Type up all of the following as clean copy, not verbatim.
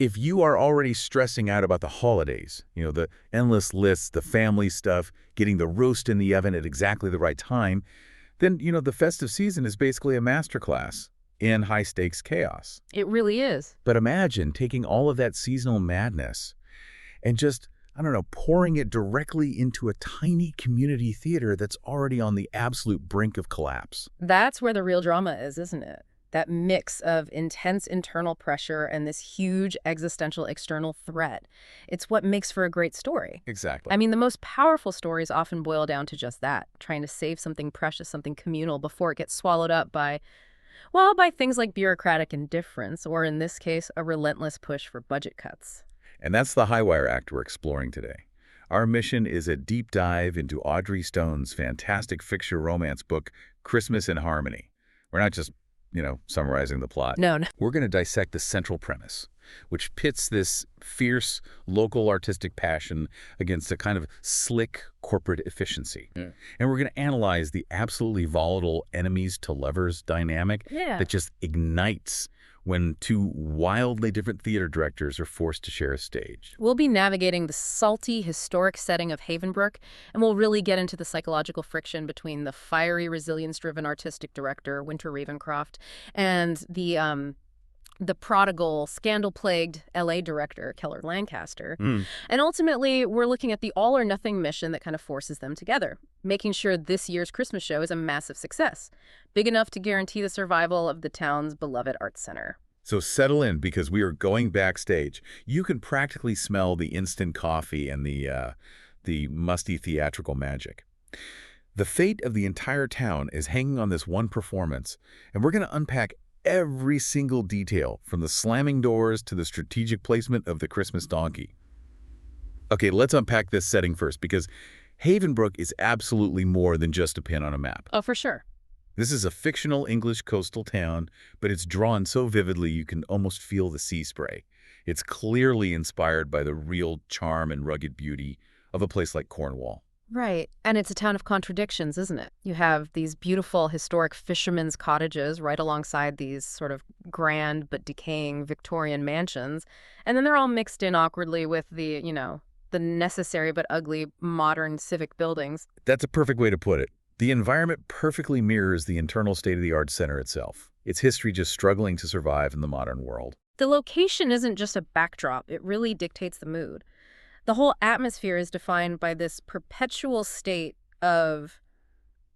If you are already stressing out about the holidays, the endless lists, the family stuff, getting the roast in the oven at exactly the right time, then, the festive season is basically a masterclass in high-stakes chaos. It really is. But imagine taking all of that seasonal madness and just, I don't know, pouring it directly into a tiny community theater that's already on the absolute brink of collapse. That's where the real drama is, isn't it? That mix of intense internal pressure and this huge existential external threat. It's what makes for a great story. Exactly. I mean, the most powerful stories often boil down to just that, trying to save something precious, something communal before it gets swallowed up by, well, by things like bureaucratic indifference, or in this case, a relentless push for budget cuts. And that's the high-wire act we're exploring today. Our mission is a deep dive into Audrey Stone's fantastic fiction romance book, Christmas in Harmony. We're not just summarizing the plot. No. We're going to dissect the central premise, which pits this fierce local artistic passion against a kind of slick corporate efficiency. And we're going to analyze the absolutely volatile enemies to lovers dynamic that just ignites when two wildly different theater directors are forced to share a stage. We'll be navigating the salty, historic setting of Havenbrook, and we'll really get into the psychological friction between the fiery, resilience-driven artistic director, Winter Ravencroft, and the prodigal, scandal-plagued LA director, Keller Lancaster. And ultimately, we're looking at the all-or-nothing mission that kind of forces them together, making sure this year's Christmas show is a massive success, big enough to guarantee the survival of the town's beloved arts center. So settle in, because we are going backstage. You can practically smell the instant coffee and the musty theatrical magic. The fate of the entire town is hanging on this one performance, and we're going to unpack every single detail, from the slamming doors to the strategic placement of the Christmas donkey. Okay, let's unpack this setting first, because Havenbrook is absolutely more than just a pin on a map. Oh, for sure. This is a fictional English coastal town, but it's drawn so vividly you can almost feel the sea spray. It's clearly inspired by the real charm and rugged beauty of a place like Cornwall. Right. And it's a town of contradictions, isn't it? You have these beautiful historic fishermen's cottages right alongside these sort of grand but decaying Victorian mansions. And then they're all mixed in awkwardly with the necessary but ugly modern civic buildings. That's a perfect way to put it. The environment perfectly mirrors the internal state of the arts center itself. Its history just struggling to survive in the modern world. The location isn't just a backdrop. It really dictates the mood. The whole atmosphere is defined by this perpetual state of,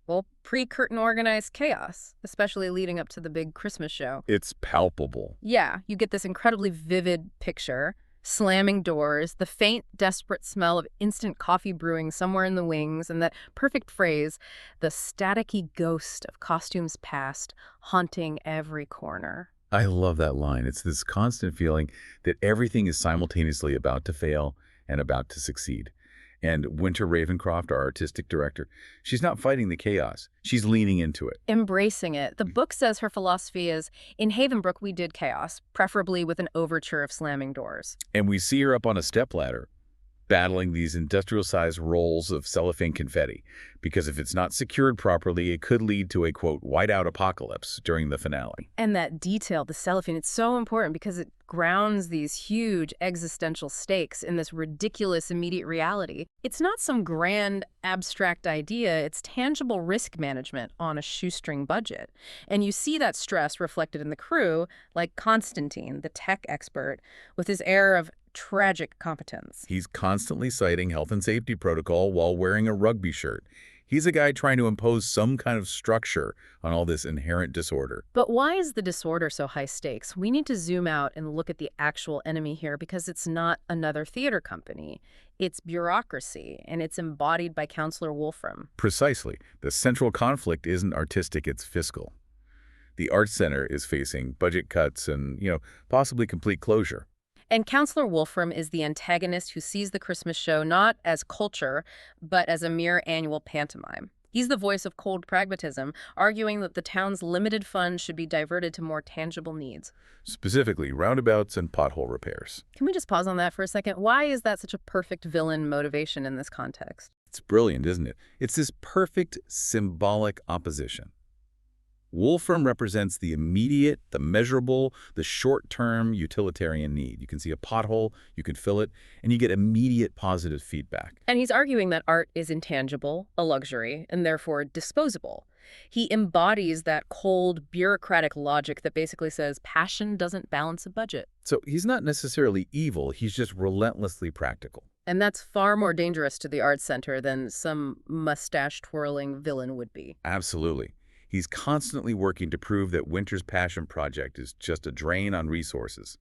well, pre-curtain organized chaos, especially leading up to the big Christmas show. It's palpable. Yeah, you get this incredibly vivid picture, slamming doors, the faint, desperate smell of instant coffee brewing somewhere in the wings, and that perfect phrase, the staticky ghost of costumes past haunting every corner. I love that line. It's this constant feeling that everything is simultaneously about to fail and about to succeed. And Winter Ravencroft, our artistic director, she's not fighting the chaos. She's leaning into it. Embracing it. The book says her philosophy is, in Havenbrook, we did chaos, preferably with an overture of slamming doors. And we see her up on a stepladder, battling these industrial-sized rolls of cellophane confetti, because if it's not secured properly, it could lead to a, quote, whiteout apocalypse during the finale. And that detail, the cellophane, it's so important because it grounds these huge existential stakes in this ridiculous immediate reality. It's not some grand abstract idea, it's tangible risk management on a shoestring budget. And you see that stress reflected in the crew, like Constantine, the tech expert, with his air of tragic competence. He's constantly citing health and safety protocol while wearing a rugby shirt. He's a guy trying to impose some kind of structure on all this inherent disorder. But why is the disorder so high stakes? We need to zoom out and look at the actual enemy here, because it's not another theater company. It's bureaucracy, and it's embodied by Counselor Wolfram. Precisely. The central conflict isn't artistic, it's fiscal. The Arts Center is facing budget cuts and, possibly complete closure. And Counselor Wolfram is the antagonist who sees the Christmas show not as culture, but as a mere annual pantomime. He's the voice of cold pragmatism, arguing that the town's limited funds should be diverted to more tangible needs. Specifically, roundabouts and pothole repairs. Can we just pause on that for a second? Why is that such a perfect villain motivation in this context? It's brilliant, isn't it? It's this perfect symbolic opposition. Wolfram represents the immediate, the measurable, the short-term utilitarian need. You can see a pothole, you can fill it, and you get immediate positive feedback. And he's arguing that art is intangible, a luxury, and therefore disposable. He embodies that cold, bureaucratic logic that basically says passion doesn't balance a budget. So he's not necessarily evil, he's just relentlessly practical. And that's far more dangerous to the arts center than some mustache-twirling villain would be. Absolutely. He's constantly working to prove that Winter's passion project is just a drain on resources.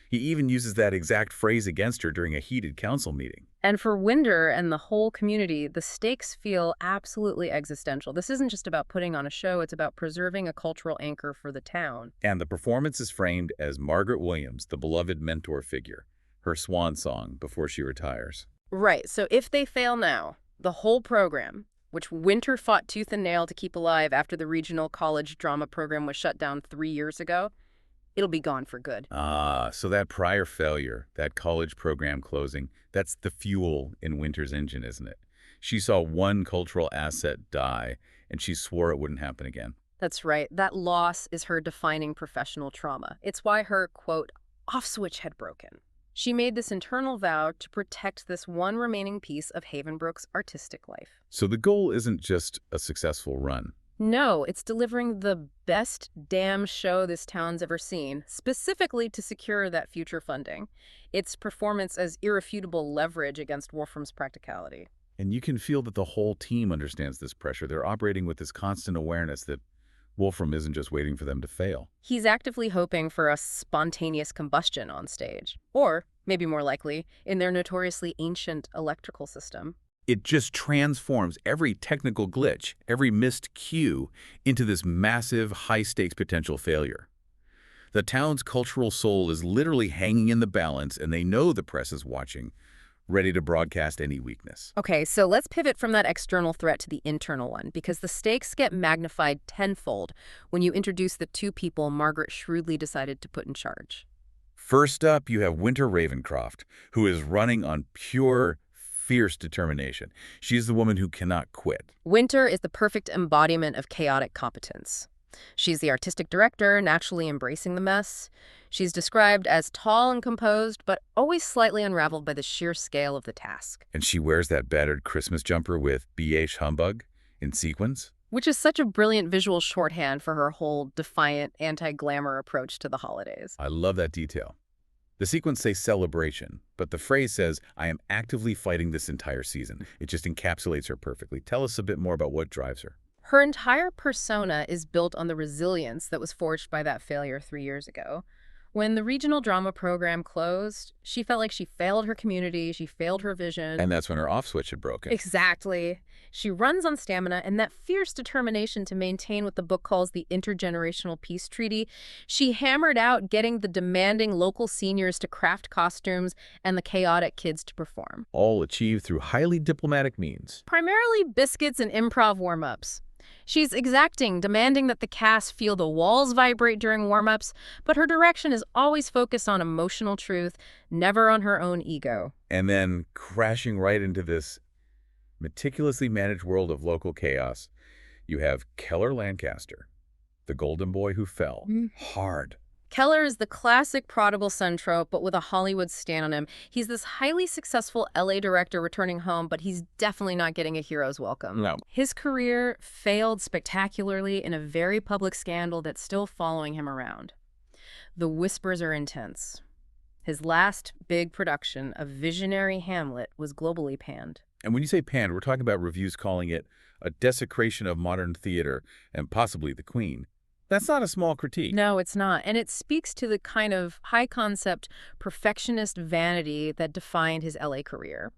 He even uses that exact phrase against her during a heated council meeting. And for Winder and the whole community, the stakes feel absolutely existential. This isn't just about putting on a show, it's about preserving a cultural anchor for the town. And the performance is framed as Margaret Williams, the beloved mentor figure, her swan song before she retires. Right, so if they fail now, the whole program, which Winter fought tooth and nail to keep alive after the regional college drama program was shut down 3 years ago, it'll be gone for good. So that prior failure, that college program closing, that's the fuel in Winter's engine, isn't it? She saw one cultural asset die, and she swore it wouldn't happen again. That's right. That loss is her defining professional trauma. It's why her, quote, off switch had broken. She made this internal vow to protect this one remaining piece of Havenbrook's artistic life. So the goal isn't just a successful run. No, it's delivering the best damn show this town's ever seen, specifically to secure that future funding. Its performance as irrefutable leverage against Wolfram's practicality. And you can feel that the whole team understands this pressure. They're operating with this constant awareness that Wolfram isn't just waiting for them to fail. He's actively hoping for a spontaneous combustion on stage. Or, maybe more likely, in their notoriously ancient electrical system. It just transforms every technical glitch, every missed cue, into this massive, high-stakes potential failure. The town's cultural soul is literally hanging in the balance, and they know the press is watching, ready to broadcast any weakness. Okay, so let's pivot from that external threat to the internal one, because the stakes get magnified tenfold when you introduce the two people Margaret shrewdly decided to put in charge. First up, you have Winter Ravencroft, who is running on pure, fierce determination. She's the woman who cannot quit. Winter is the perfect embodiment of chaotic competence. She's the artistic director, naturally embracing the mess. She's described as tall and composed, but always slightly unraveled by the sheer scale of the task. And she wears that battered Christmas jumper with BH humbug in sequins. Which is such a brilliant visual shorthand for her whole defiant, anti-glamour approach to the holidays. I love that detail. The sequence says celebration, but the phrase says, I am actively fighting this entire season. It just encapsulates her perfectly. Tell us a bit more about what drives her. Her entire persona is built on the resilience that was forged by that failure 3 years ago. When the regional drama program closed, she felt like she failed her community, she failed her vision. And that's when her off switch had broken. Exactly. She runs on stamina and that fierce determination to maintain what the book calls the intergenerational peace treaty. She hammered out getting the demanding local seniors to craft costumes and the chaotic kids to perform. All achieved through highly diplomatic means. Primarily biscuits and improv warm-ups. She's exacting, demanding that the cast feel the walls vibrate during warm-ups, but her direction is always focused on emotional truth, never on her own ego. And then crashing right into this meticulously managed world of local chaos, you have Keller Lancaster, the golden boy who fell hard. Keller is the classic prodigal son trope, but with a Hollywood stamp on him. He's this highly successful LA director returning home, but he's definitely not getting a hero's welcome. No. His career failed spectacularly in a very public scandal that's still following him around. The whispers are intense. His last big production, a visionary Hamlet, was globally panned. And when you say panned, we're talking about reviews calling it a desecration of modern theater and possibly the Queen. That's not a small critique. No, it's not. And it speaks to the kind of high-concept, perfectionist vanity that defined his LA career.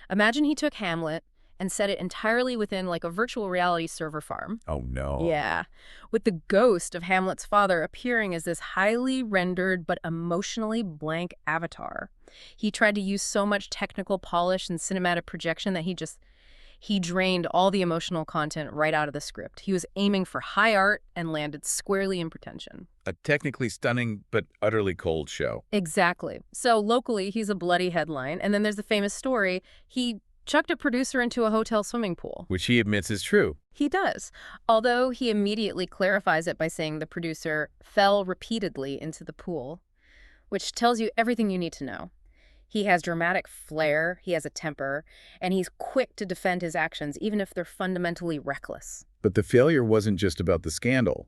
Imagine he took Hamlet and set it entirely within like a virtual reality server farm. Oh, no. Yeah, with the ghost of Hamlet's father appearing as this highly rendered but emotionally blank avatar. He tried to use so much technical polish and cinematic projection that he drained all the emotional content right out of the script. He was aiming for high art and landed squarely in pretension. A technically stunning but utterly cold show. Exactly. So locally, he's a bloody headline. And then there's the famous story. He chucked a producer into a hotel swimming pool. Which he admits is true. He does, although he immediately clarifies it by saying the producer fell repeatedly into the pool, which tells you everything you need to know. He has dramatic flair, he has a temper, and he's quick to defend his actions, even if they're fundamentally reckless. But the failure wasn't just about the scandal.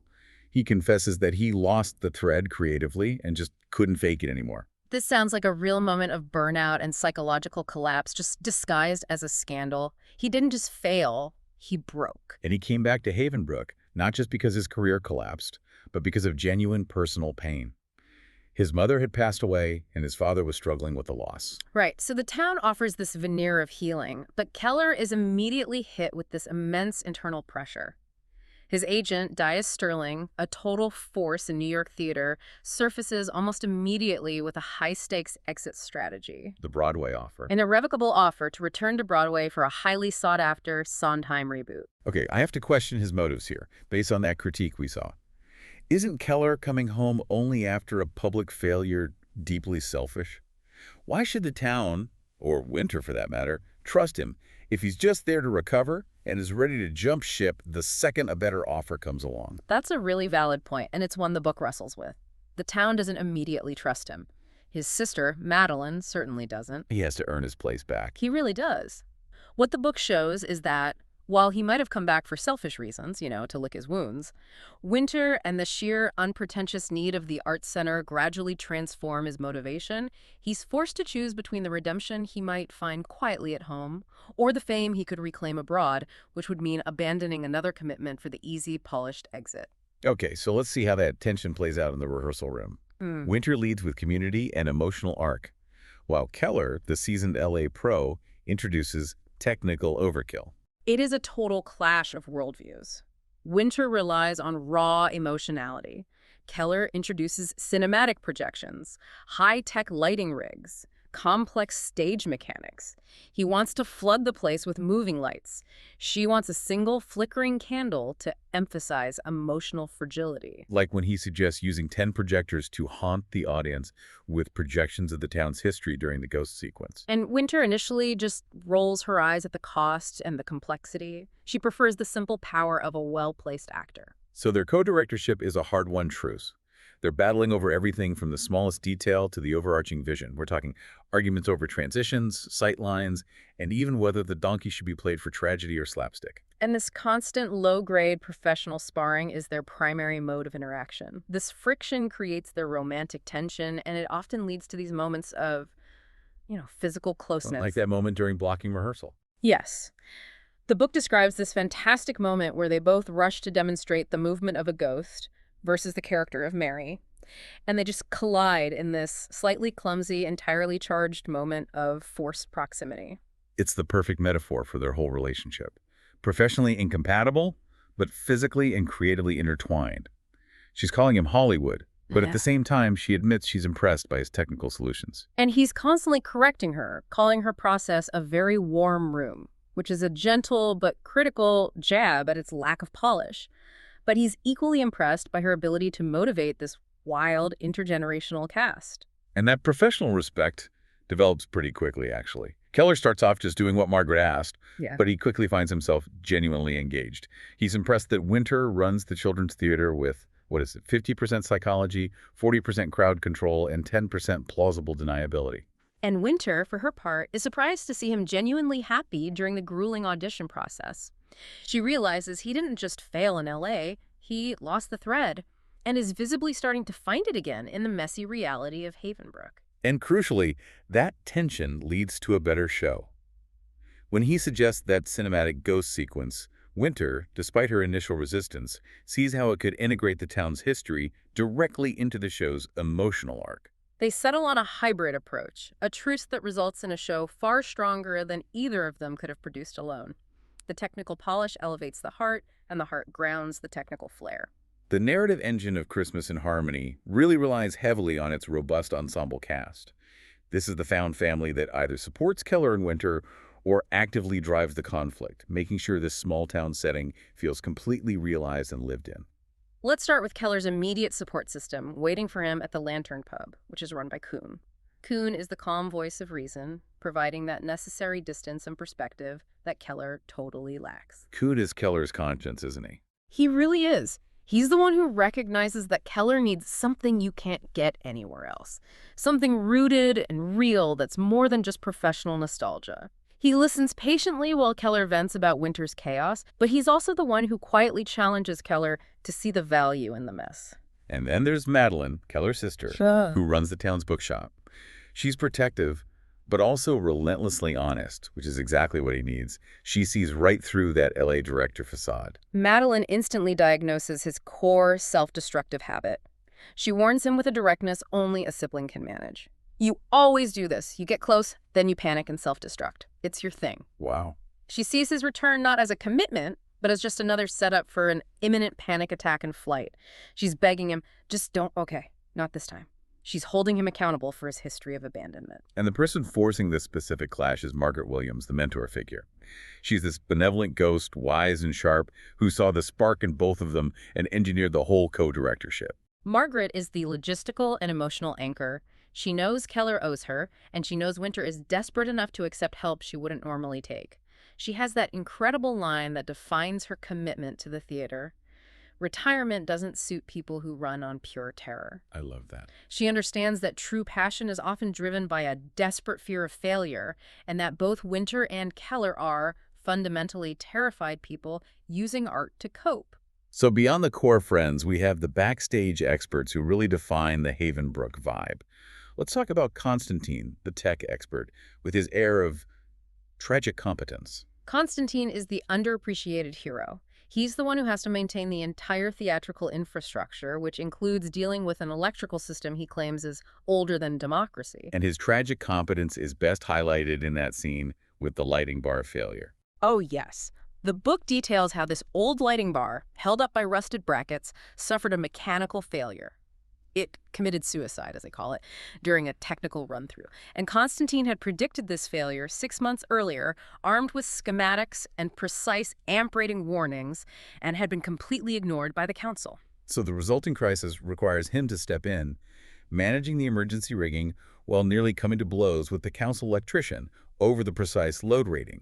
He confesses that he lost the thread creatively and just couldn't fake it anymore. This sounds like a real moment of burnout and psychological collapse, just disguised as a scandal. He didn't just fail, he broke. And he came back to Havenbrook, not just because his career collapsed, but because of genuine personal pain. His mother had passed away, and his father was struggling with the loss. Right, so the town offers this veneer of healing, but Keller is immediately hit with this immense internal pressure. His agent, Dias Sterling, a total force in New York theater, surfaces almost immediately with a high-stakes exit strategy. The Broadway offer. An irrevocable offer to return to Broadway for a highly sought-after Sondheim reboot. Okay, I have to question his motives here, based on that critique we saw. Isn't Keller coming home only after a public failure deeply selfish? Why should the town, or Winter for that matter, trust him if he's just there to recover and is ready to jump ship the second a better offer comes along? That's a really valid point, and it's one the book wrestles with. The town doesn't immediately trust him. His sister, Madeline, certainly doesn't. He has to earn his place back. He really does. What the book shows is that while he might have come back for selfish reasons, to lick his wounds, Winter and the sheer unpretentious need of the Arts Center gradually transform his motivation. He's forced to choose between the redemption he might find quietly at home or the fame he could reclaim abroad, which would mean abandoning another commitment for the easy, polished exit. Okay, so let's see how that tension plays out in the rehearsal room. Winter leads with community and emotional arc, while Keller, the seasoned LA pro, introduces technical overkill. It is a total clash of worldviews. Winter relies on raw emotionality. Keller introduces cinematic projections, high-tech lighting rigs, complex stage mechanics. He wants to flood the place with moving lights. She wants a single flickering candle to emphasize emotional fragility. Like when he suggests using 10 projectors to haunt the audience with projections of the town's history during the ghost sequence. And Winter initially just rolls her eyes at the cost and the complexity. She prefers the simple power of a well-placed actor. So their co-directorship is a hard-won truce. They're battling over everything from the smallest detail to the overarching vision. We're talking arguments over transitions, sight lines, and even whether the donkey should be played for tragedy or slapstick. And this constant low-grade professional sparring is their primary mode of interaction. This friction creates their romantic tension, and it often leads to these moments of, physical closeness. Like that moment during blocking rehearsal. Yes. The book describes this fantastic moment where they both rush to demonstrate the movement of a ghost versus the character of Mary, and they just collide in this slightly clumsy, entirely charged moment of forced proximity. It's the perfect metaphor for their whole relationship. Professionally incompatible, but physically and creatively intertwined. She's calling him Hollywood, but at the same time, she admits she's impressed by his technical solutions. And he's constantly correcting her, calling her process a very warm room, which is a gentle but critical jab at its lack of polish. But he's equally impressed by her ability to motivate this wild, intergenerational cast. And that professional respect develops pretty quickly, actually. Keller starts off just doing what Margaret asked, but he quickly finds himself genuinely engaged. He's impressed that Winter runs the children's theater with, 50% psychology, 40% crowd control, and 10% plausible deniability. And Winter, for her part, is surprised to see him genuinely happy during the grueling audition process. She realizes he didn't just fail in LA, he lost the thread, and is visibly starting to find it again in the messy reality of Havenbrook. And crucially, that tension leads to a better show. When he suggests that cinematic ghost sequence, Winter, despite her initial resistance, sees how it could integrate the town's history directly into the show's emotional arc. They settle on a hybrid approach, a truce that results in a show far stronger than either of them could have produced alone. The technical polish elevates the heart, and the heart grounds the technical flair. The narrative engine of Christmas in Harmony really relies heavily on its robust ensemble cast. This is the found family that either supports Keller and Winter or actively drives the conflict, making sure this small-town setting feels completely realized and lived in. Let's start with Keller's immediate support system, waiting for him at the Lantern Pub, which is run by Kuhn. Kuhn is the calm voice of reason, providing that necessary distance and perspective that Keller totally lacks. Kuhn is Keller's conscience, isn't he? He really is. He's the one who recognizes that Keller needs something you can't get anywhere else. Something rooted and real that's more than just professional nostalgia. He listens patiently while Keller vents about Winter's chaos, but he's also the one who quietly challenges Keller to see the value in the mess. And then there's Madeline, Keller's sister, Sure. who runs the town's bookshop. She's protective, but also relentlessly honest, which is exactly what he needs. She sees right through that LA director facade. Madeline instantly diagnoses his core self-destructive habit. She warns him with a directness only a sibling can manage. You always do this. You get close, then you panic and self-destruct. It's your thing. Wow. She sees his return not as a commitment, but as just another setup for an imminent panic attack and flight. She's begging him, just don't, okay, not this time. She's holding him accountable for his history of abandonment. And the person forcing this specific clash is Margaret Williams, the mentor figure. She's this benevolent ghost, wise and sharp, who saw the spark in both of them and engineered the whole co-directorship. Margaret is the logistical and emotional anchor. She knows Keller owes her, and she knows Winter is desperate enough to accept help she wouldn't normally take. She has that incredible line that defines her commitment to the theater. Retirement doesn't suit people who run on pure terror. I love that. She understands that true passion is often driven by a desperate fear of failure, and that both Winter and Keller are, fundamentally, terrified people using art to cope. So beyond the core friends, we have the backstage experts who really define the Havenbrook vibe. Let's talk about Constantine, the tech expert, with his air of tragic competence. Constantine is the underappreciated hero. He's the one who has to maintain the entire theatrical infrastructure, which includes dealing with an electrical system he claims is older than democracy. And his tragic competence is best highlighted in that scene with the lighting bar failure. Oh, yes. The book details how this old lighting bar, held up by rusted brackets, suffered a mechanical failure. It committed suicide, as they call it, during a technical run-through. And Constantine had predicted this failure 6 months earlier, armed with schematics and precise amp-rating warnings, and had been completely ignored by the council. So the resulting crisis requires him to step in, managing the emergency rigging while nearly coming to blows with the council electrician over the precise load rating.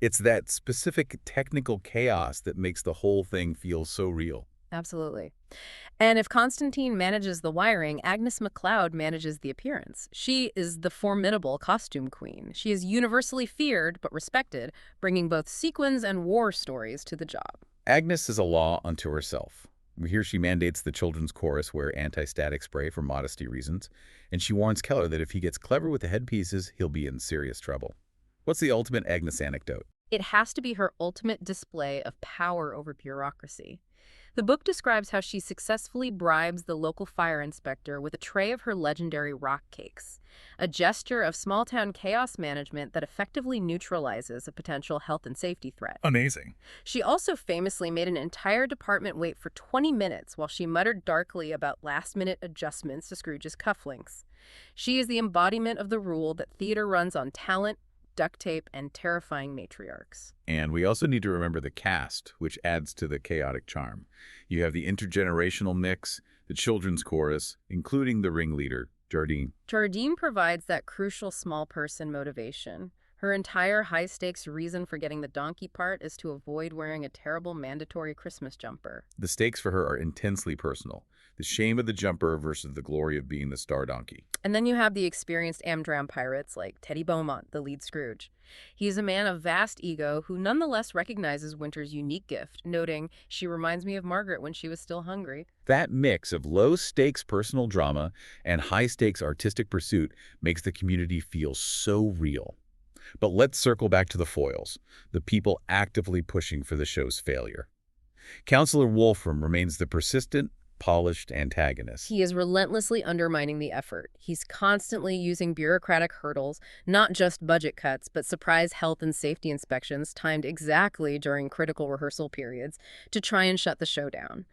It's that specific technical chaos that makes the whole thing feel so real. Absolutely. And if Constantine manages the wiring, Agnes MacLeod manages the appearance. She is the formidable costume queen. She is universally feared but respected, bringing both sequins and war stories to the job. Agnes is a law unto herself. Here she mandates the children's chorus wear anti-static spray for modesty reasons, and she warns Keller that if he gets clever with the headpieces, he'll be in serious trouble. What's the ultimate Agnes anecdote? It has to be her ultimate display of power over bureaucracy. The book describes how she successfully bribes the local fire inspector with a tray of her legendary rock cakes, a gesture of small-town chaos management that effectively neutralizes a potential health and safety threat. Amazing. She also famously made an entire department wait for 20 minutes while she muttered darkly about last-minute adjustments to Scrooge's cufflinks. She is the embodiment of the rule that theater runs on talent, duct tape, and terrifying matriarchs. And we also need to remember the cast, which adds to the chaotic charm. You have the intergenerational mix, the children's chorus, including the ringleader, Jardine. Jardine provides that crucial small person motivation. Her entire high-stakes reason for getting the donkey part is to avoid wearing a terrible mandatory Christmas jumper. The stakes for her are intensely personal. The shame of the jumper versus the glory of being the star donkey. And then you have the experienced Amdram pirates like Teddy Beaumont, the lead Scrooge. He is a man of vast ego who nonetheless recognizes Winter's unique gift, noting, "She reminds me of Margaret when she was still hungry." That mix of low-stakes personal drama and high-stakes artistic pursuit makes the community feel so real. But let's circle back to the foils, the people actively pushing for the show's failure. Counselor Wolfram remains the persistent, polished antagonist. He is relentlessly undermining the effort. He's constantly using bureaucratic hurdles, not just budget cuts, but surprise health and safety inspections timed exactly during critical rehearsal periods to try and shut the show down.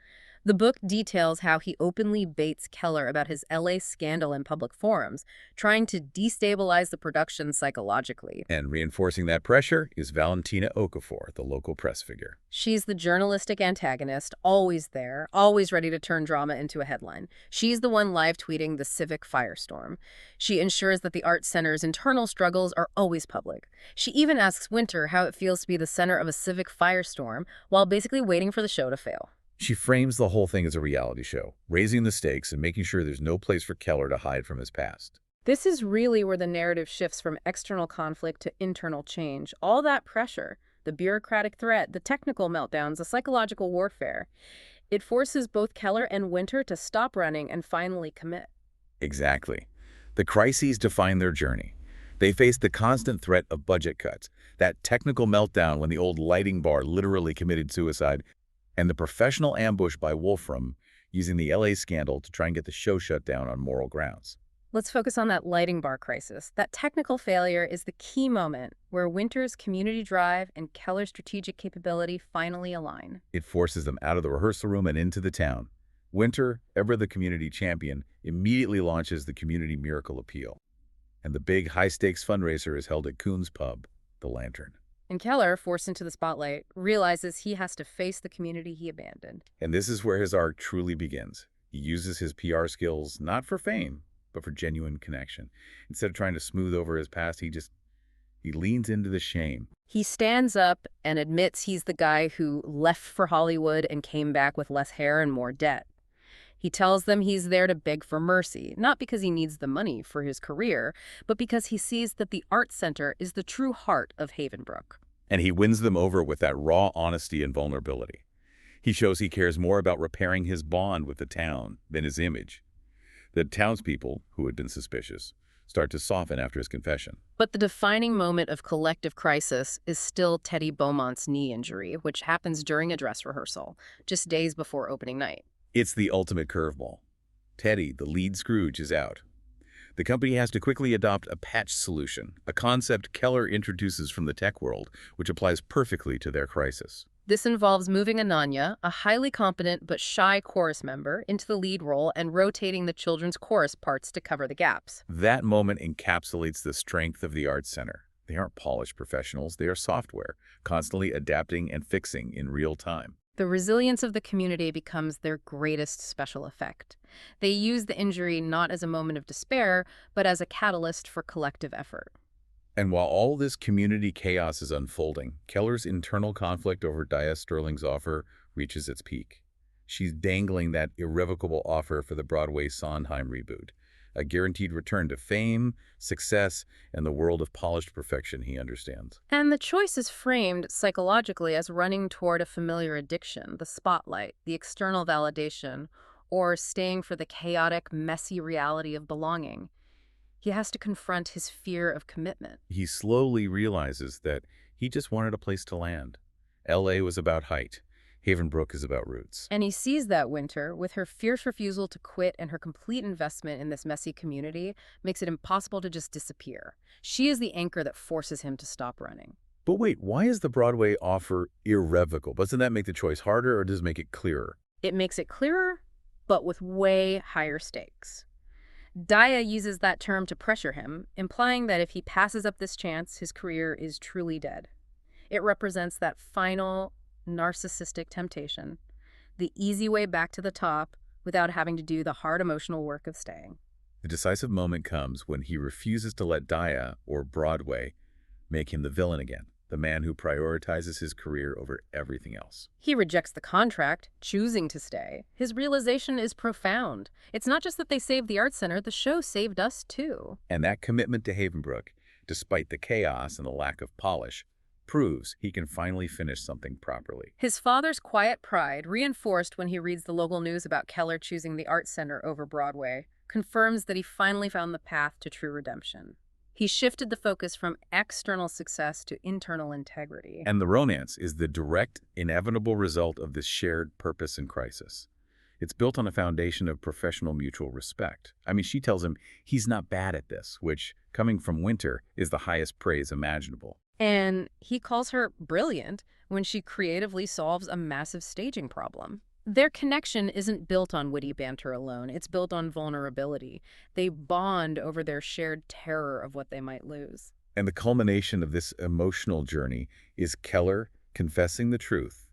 The book details how he openly baits Keller about his LA scandal in public forums, trying to destabilize the production psychologically. And reinforcing that pressure is Valentina Okafor, the local press figure. She's the journalistic antagonist, always there, always ready to turn drama into a headline. She's the one live tweeting the civic firestorm. She ensures that the Art Center's internal struggles are always public. She even asks Winter how it feels to be the center of a civic firestorm while basically waiting for the show to fail. She frames the whole thing as a reality show, raising the stakes and making sure there's no place for Keller to hide from his past. This is really where the narrative shifts from external conflict to internal change. All that pressure, the bureaucratic threat, the technical meltdowns, the psychological warfare, it forces both Keller and Winter to stop running and finally commit. Exactly. The crises define their journey. They face the constant threat of budget cuts, that technical meltdown when the old lighting bar literally committed suicide, and the professional ambush by Wolfram using the LA scandal to try and get the show shut down on moral grounds. Let's focus on that lighting bar crisis. That technical failure is the key moment where Winter's community drive and Keller's strategic capability finally align. It forces them out of the rehearsal room and into the town. Winter, ever the community champion, immediately launches the Community Miracle Appeal. And the big high-stakes fundraiser is held at Coon's Pub, the Lantern. And Keller, forced into the spotlight, realizes he has to face the community he abandoned. And this is where his arc truly begins. He uses his PR skills not for fame, but for genuine connection. Instead of trying to smooth over his past, he leans into the shame. He stands up and admits he's the guy who left for Hollywood and came back with less hair and more debt. He tells them he's there to beg for mercy, not because he needs the money for his career, but because he sees that the Art Center is the true heart of Havenbrook. And he wins them over with that raw honesty and vulnerability. He shows he cares more about repairing his bond with the town than his image. The townspeople, who had been suspicious, start to soften after his confession. But the defining moment of collective crisis is still Teddy Beaumont's knee injury, which happens during a dress rehearsal, just days before opening night. It's the ultimate curveball. Teddy, the lead Scrooge, is out. The company has to quickly adopt a patch solution, a concept Keller introduces from the tech world, which applies perfectly to their crisis. This involves moving Ananya, a highly competent but shy chorus member, into the lead role and rotating the children's chorus parts to cover the gaps. That moment encapsulates the strength of the Arts Center. They aren't polished professionals, they are software, constantly adapting and fixing in real time. The resilience of the community becomes their greatest special effect. They use the injury not as a moment of despair, but as a catalyst for collective effort. And while all this community chaos is unfolding, Keller's internal conflict over Dia Sterling's offer reaches its peak. She's dangling that irrevocable offer for the Broadway Sondheim reboot, a guaranteed return to fame, success, and the world of polished perfection he understands. And the choice is framed psychologically as running toward a familiar addiction, the spotlight, the external validation, or staying for the chaotic, messy reality of belonging. He has to confront his fear of commitment. He slowly realizes that he just wanted a place to land. LA was about height. Havenbrook is about roots. And he sees that Winter, with her fierce refusal to quit and her complete investment in this messy community, makes it impossible to just disappear. She is the anchor that forces him to stop running. But wait, why is the Broadway offer irrevocable? Doesn't that make the choice harder or does it make it clearer? It makes it clearer, but with way higher stakes. Dia uses that term to pressure him, implying that if he passes up this chance, his career is truly dead. It represents that final, narcissistic temptation, the easy way back to the top without having to do the hard emotional work of staying. The decisive moment comes when he refuses to let Dia, or Broadway, make him the villain again, the man who prioritizes his career over everything else. He rejects the contract, choosing to stay. His realization is profound. It's not just that they saved the Art Center, the show saved us too. And that commitment to Havenbrook, despite the chaos and the lack of polish, proves he can finally finish something properly. His father's quiet pride, reinforced when he reads the local news about Keller choosing the Art Center over Broadway, confirms that he finally found the path to true redemption. He shifted the focus from external success to internal integrity. And the romance is the direct, inevitable result of this shared purpose and crisis. It's built on a foundation of professional mutual respect. I mean, she tells him he's not bad at this, which, coming from Winter, is the highest praise imaginable. And he calls her brilliant when she creatively solves a massive staging problem. Their connection isn't built on witty banter alone. It's built on vulnerability. They bond over their shared terror of what they might lose. And the culmination of this emotional journey is Keller confessing the truth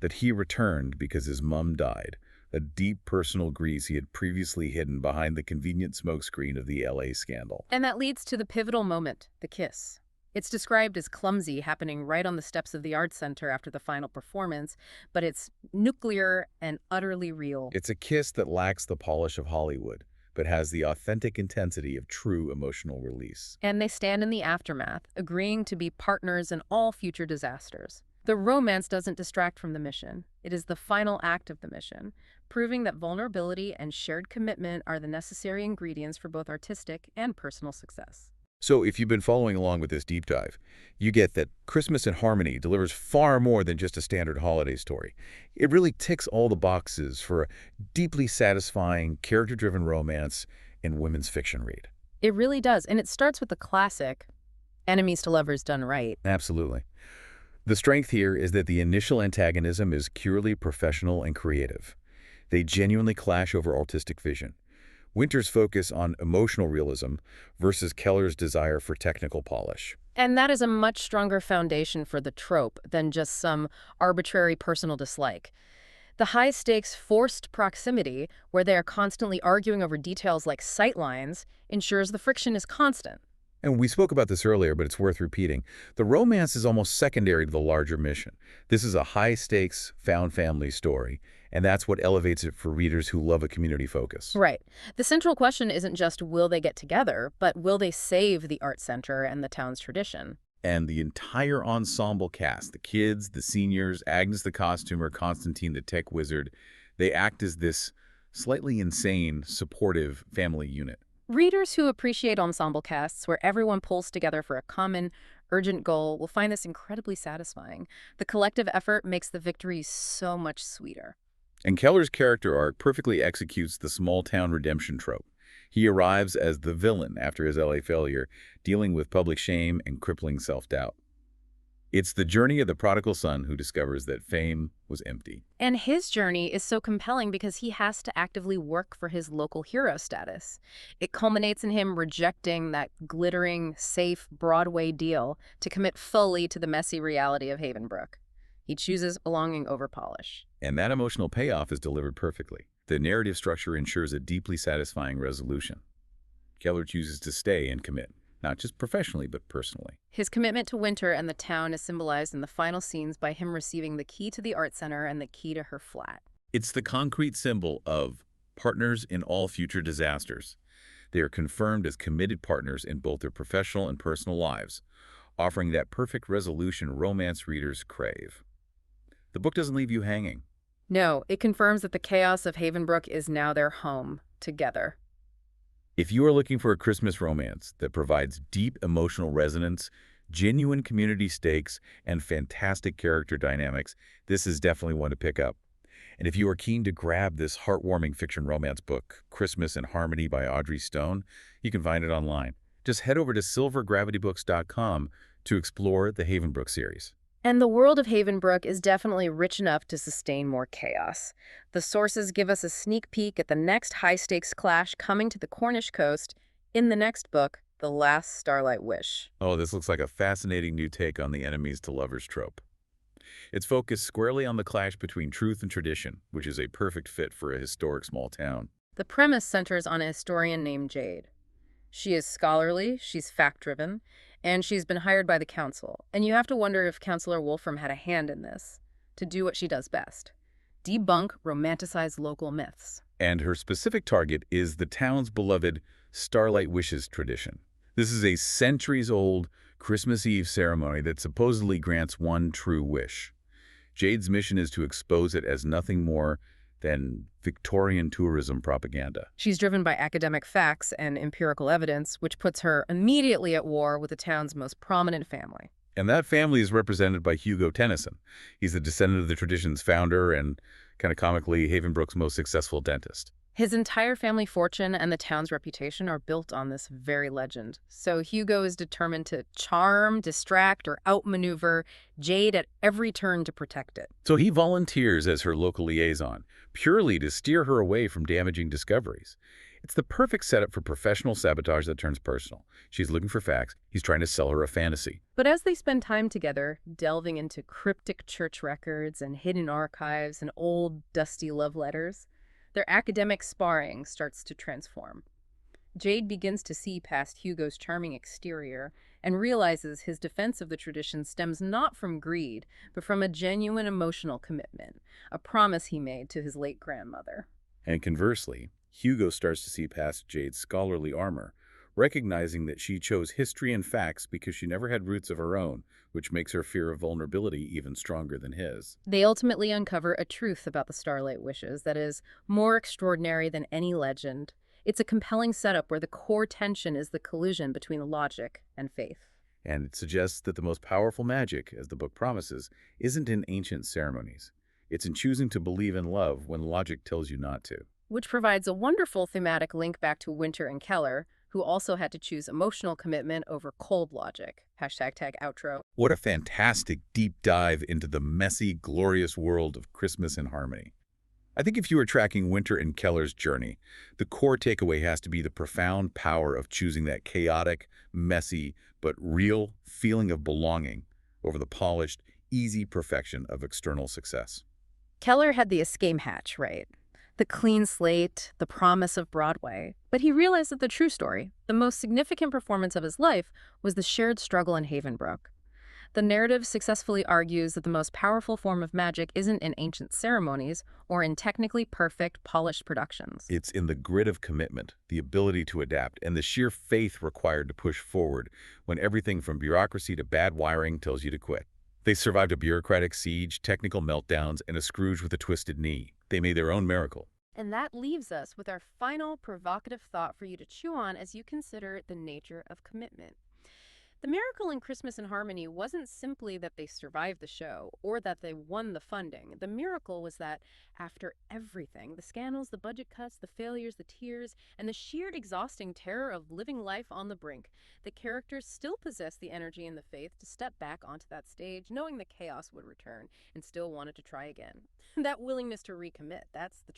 that he returned because his mum died, a deep personal grief he had previously hidden behind the convenient smokescreen of the LA scandal. And that leads to the pivotal moment, the kiss. It's described as clumsy, happening right on the steps of the Arts Center after the final performance, but it's nuclear and utterly real. It's a kiss that lacks the polish of Hollywood, but has the authentic intensity of true emotional release. And they stand in the aftermath, agreeing to be partners in all future disasters. The romance doesn't distract from the mission. It is the final act of the mission, proving that vulnerability and shared commitment are the necessary ingredients for both artistic and personal success. So if you've been following along with this deep dive, you get that Christmas in Harmony delivers far more than just a standard holiday story. It really ticks all the boxes for a deeply satisfying, character-driven romance in women's fiction read. It really does, and it starts with the classic, enemies to lovers done right. Absolutely. The strength here is that the initial antagonism is purely professional and creative. They genuinely clash over artistic vision. Winter's focus on emotional realism versus Keller's desire for technical polish. And that is a much stronger foundation for the trope than just some arbitrary personal dislike. The high-stakes forced proximity, where they are constantly arguing over details like sightlines, ensures the friction is constant. And we spoke about this earlier, but it's worth repeating. The romance is almost secondary to the larger mission. This is a high-stakes, found family story, and that's what elevates it for readers who love a community focus. Right. The central question isn't just will they get together, but will they save the art center and the town's tradition? And the entire ensemble cast, the kids, the seniors, Agnes the costumer, Constantine the tech wizard, they act as this slightly insane, supportive family unit. Readers who appreciate ensemble casts where everyone pulls together for a common, urgent goal will find this incredibly satisfying. The collective effort makes the victory so much sweeter. And Keller's character arc perfectly executes the small-town redemption trope. He arrives as the villain after his LA failure, dealing with public shame and crippling self-doubt. It's the journey of the prodigal son who discovers that fame was empty. And his journey is so compelling because he has to actively work for his local hero status. It culminates in him rejecting that glittering, safe Broadway deal to commit fully to the messy reality of Havenbrook. He chooses belonging over polish. And that emotional payoff is delivered perfectly. The narrative structure ensures a deeply satisfying resolution. Keller chooses to stay and commit, not just professionally, but personally. His commitment to Winter and the town is symbolized in the final scenes by him receiving the key to the art center and the key to her flat. It's the concrete symbol of partners in all future disasters. They are confirmed as committed partners in both their professional and personal lives, offering that perfect resolution romance readers crave. The book doesn't leave you hanging. No, it confirms that the chaos of Havenbrook is now their home, together. If you are looking for a Christmas romance that provides deep emotional resonance, genuine community stakes, and fantastic character dynamics, this is definitely one to pick up. And if you are keen to grab this heartwarming fiction romance book, Christmas in Harmony by Audrey Stone, you can find it online. Just head over to silvergravitybooks.com to explore the Havenbrook series. And the world of Havenbrook is definitely rich enough to sustain more chaos. The sources give us a sneak peek at the next high-stakes clash coming to the Cornish coast in the next book, The Last Starlight Wish. Oh, this looks like a fascinating new take on the enemies to lovers trope. It's focused squarely on the clash between truth and tradition, which is a perfect fit for a historic small town. The premise centers on a historian named Jade. She is scholarly, she's fact-driven, and she's been hired by the council. And you have to wonder if Councillor Wolfram had a hand in this, to do what she does best: debunk romanticized local myths. And her specific target is the town's beloved Starlight Wishes tradition. This is a centuries-old Christmas Eve ceremony that supposedly grants one true wish. Jade's mission is to expose it as nothing more than Victorian tourism propaganda. She's driven by academic facts and empirical evidence, which puts her immediately at war with the town's most prominent family. And that family is represented by Hugo Tennyson. He's the descendant of the tradition's founder and, kind of comically, Havenbrook's most successful dentist. His entire family fortune and the town's reputation are built on this very legend. So Hugo is determined to charm, distract, or outmaneuver Jade at every turn to protect it. So he volunteers as her local liaison, purely to steer her away from damaging discoveries. It's the perfect setup for professional sabotage that turns personal. She's looking for facts. He's trying to sell her a fantasy. But as they spend time together, delving into cryptic church records and hidden archives and old, dusty love letters, their academic sparring starts to transform. Jade begins to see past Hugo's charming exterior and realizes his defense of the tradition stems not from greed, but from a genuine emotional commitment, a promise he made to his late grandmother. And conversely, Hugo starts to see past Jade's scholarly armor, recognizing that she chose history and facts because she never had roots of her own, which makes her fear of vulnerability even stronger than his. They ultimately uncover a truth about the Starlight Wishes that is more extraordinary than any legend. It's a compelling setup where the core tension is the collision between logic and faith. And it suggests that the most powerful magic, as the book promises, isn't in ancient ceremonies. It's in choosing to believe in love when logic tells you not to. Which provides a wonderful thematic link back to Winter and Keller, who also had to choose emotional commitment over cold logic. Hashtag tag outro. What a fantastic deep dive into the messy, glorious world of Christmas in harmony. I think if you are tracking Winter and Keller's journey, the core takeaway has to be the profound power of choosing that chaotic, messy, but real feeling of belonging over the polished, easy perfection of external success. Keller had the escape hatch, right? The clean slate, the promise of Broadway. But he realized that the true story, the most significant performance of his life, was the shared struggle in Havenbrook. The narrative successfully argues that the most powerful form of magic isn't in ancient ceremonies or in technically perfect, polished productions. It's in the grit of commitment, the ability to adapt, and the sheer faith required to push forward when everything from bureaucracy to bad wiring tells you to quit. They survived a bureaucratic siege, technical meltdowns, and a Scrooge with a twisted knee. They made their own miracle. And that leaves us with our final provocative thought for you to chew on as you consider the nature of commitment. The miracle in Christmas in Harmony wasn't simply that they survived the show or that they won the funding. The miracle was that after everything, the scandals, the budget cuts, the failures, the tears, and the sheer exhausting terror of living life on the brink, the characters still possessed the energy and the faith to step back onto that stage, knowing the chaos would return, and still wanted to try again. That willingness to recommit, that's the